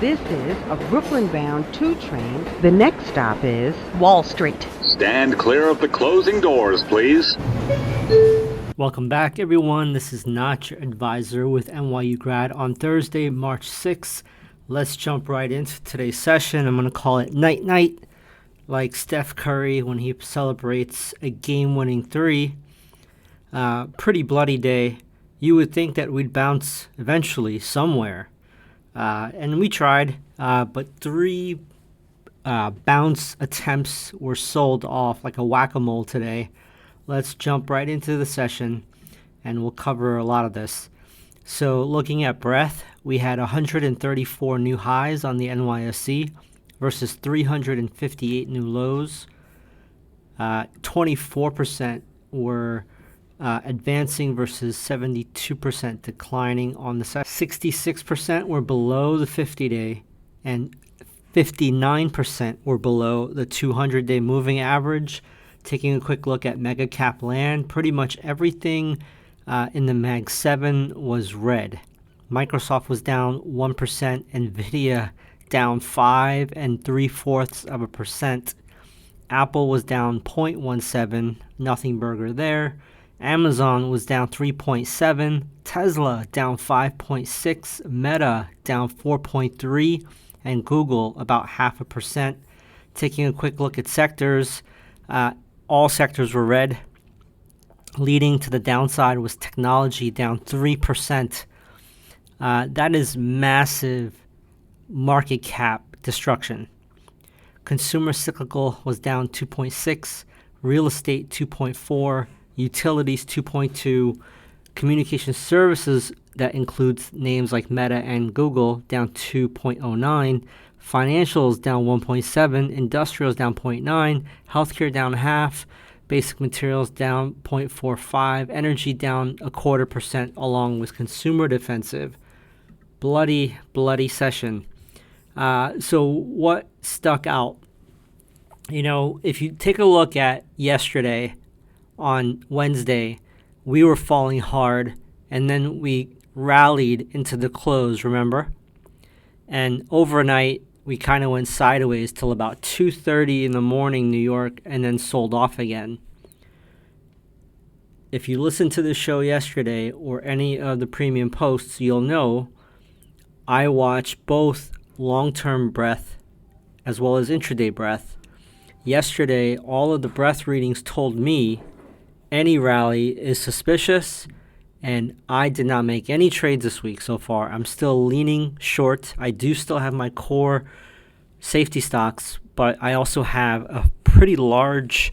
This is a Brooklyn-bound 2 train. The next stop is Wall Street. Stand clear of the closing doors, please. Welcome back, everyone. This is Not Your Advisor with NYU Grad on Thursday, March 6th. Let's jump right into today's session. I'm going to call it night-night, like Steph Curry when he celebrates a game-winning 3. Pretty bloody day. You would think that we'd bounce eventually somewhere. And we tried, but 3 bounce attempts were sold off like a whack-a-mole today. Let's jump right into the session, and we'll cover a lot of this. So looking at breadth, we had 134 new highs on the NYSE versus 358 new lows. 24% were advancing versus 72% declining on the side. 66% were below the 50-day, and 59% were below the 200-day moving average. Taking a quick look at mega cap land, pretty much everything in the Mag 7 was red. Microsoft was down 1%, Nvidia down 5 3/4%. Apple was down 0.17, nothing burger there. Amazon was down 3.7, Tesla down 5.6, Meta down 4.3, and Google about 0.5%. Taking a quick look at sectors, all sectors were red. Leading to the downside was technology down 3%. That is massive market cap destruction. Consumer cyclical was down 2.6, real estate 2.4, utilities 2.2, communication services that includes names like Meta and Google down 2.09, financials down 1.7, industrials down 0.9, healthcare down 0.5, basic materials down 0.45, energy down 0.25%, along with consumer defensive. Bloody session. So what stuck out? You know, if you take a look at yesterday, on Wednesday, we were falling hard, and then we rallied into the close, remember? And overnight, we kind of went sideways till about 2:30 in the morning, New York, and then sold off again. If you listened to the show yesterday or any of the premium posts, you'll know I watch both long-term breadth as well as intraday breadth. Yesterday, all of the breadth readings told me any rally is suspicious, and I did not make any trades this week so far. I'm still leaning short. I do still have my core safety stocks, but I also have a pretty large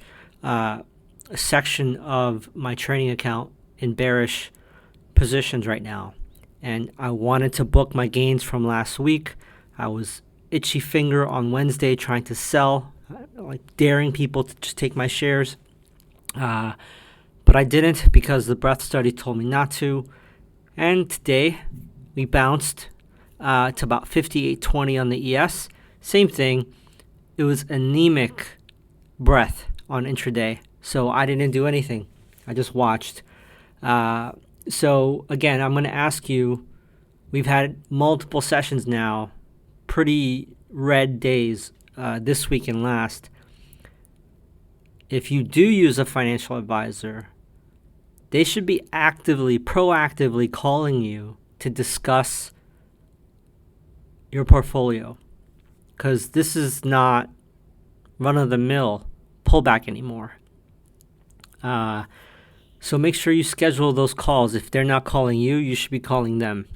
section of my trading account in bearish positions right now. And I wanted to book my gains from last week. I was itchy finger on Wednesday trying to sell, like daring people to just take my shares. But I didn't because the breadth study told me not to. And today, we bounced to about 58.20 on the ES. Same thing. It was anemic breadth on intraday. So I didn't do anything. I just watched. So again, I'm going to ask you, we've had multiple sessions now, pretty red days this week and last. If you do use a financial advisor, they should be proactively calling you to discuss your portfolio, because this is not run-of-the-mill pullback anymore. So make sure you schedule those calls. If they're not calling you, you should be calling them.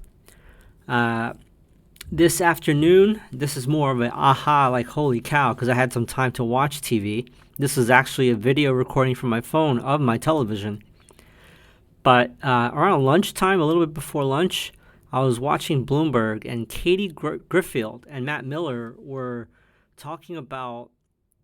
This afternoon, this is more of an aha, like holy cow, because I had some time to watch TV. This is actually a video recording from my phone of my television. But around lunchtime, a little bit before lunch, I was watching Bloomberg, and Katie Griffield and Matt Miller were talking about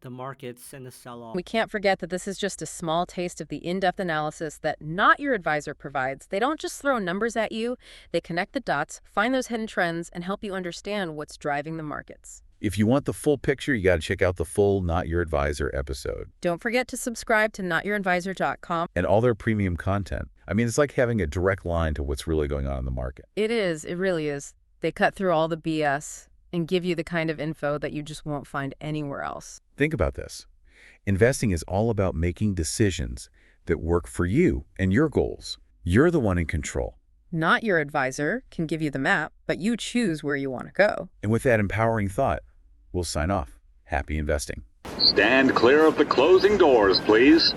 the markets and the sell-off. We can't forget that this is just a small taste of the in-depth analysis that Not Your Advisor provides. They don't just throw numbers at you. They connect the dots, find those hidden trends, and help you understand what's driving the markets. If you want the full picture, you got to check out the full Not Your Advisor episode. Don't forget to subscribe to notyouradvisor.com. And all their premium content. I mean, it's like having a direct line to what's really going on in the market. It is. It really is. They cut through all the BS. and give you the kind of info that you just won't find anywhere else. Think about this. Investing is all about making decisions that work for you and your goals. You're the one in control. Not your advisor can give you the map, but you choose where you want to go. And with that empowering thought, we'll sign off. Happy investing. Stand clear of the closing doors, please.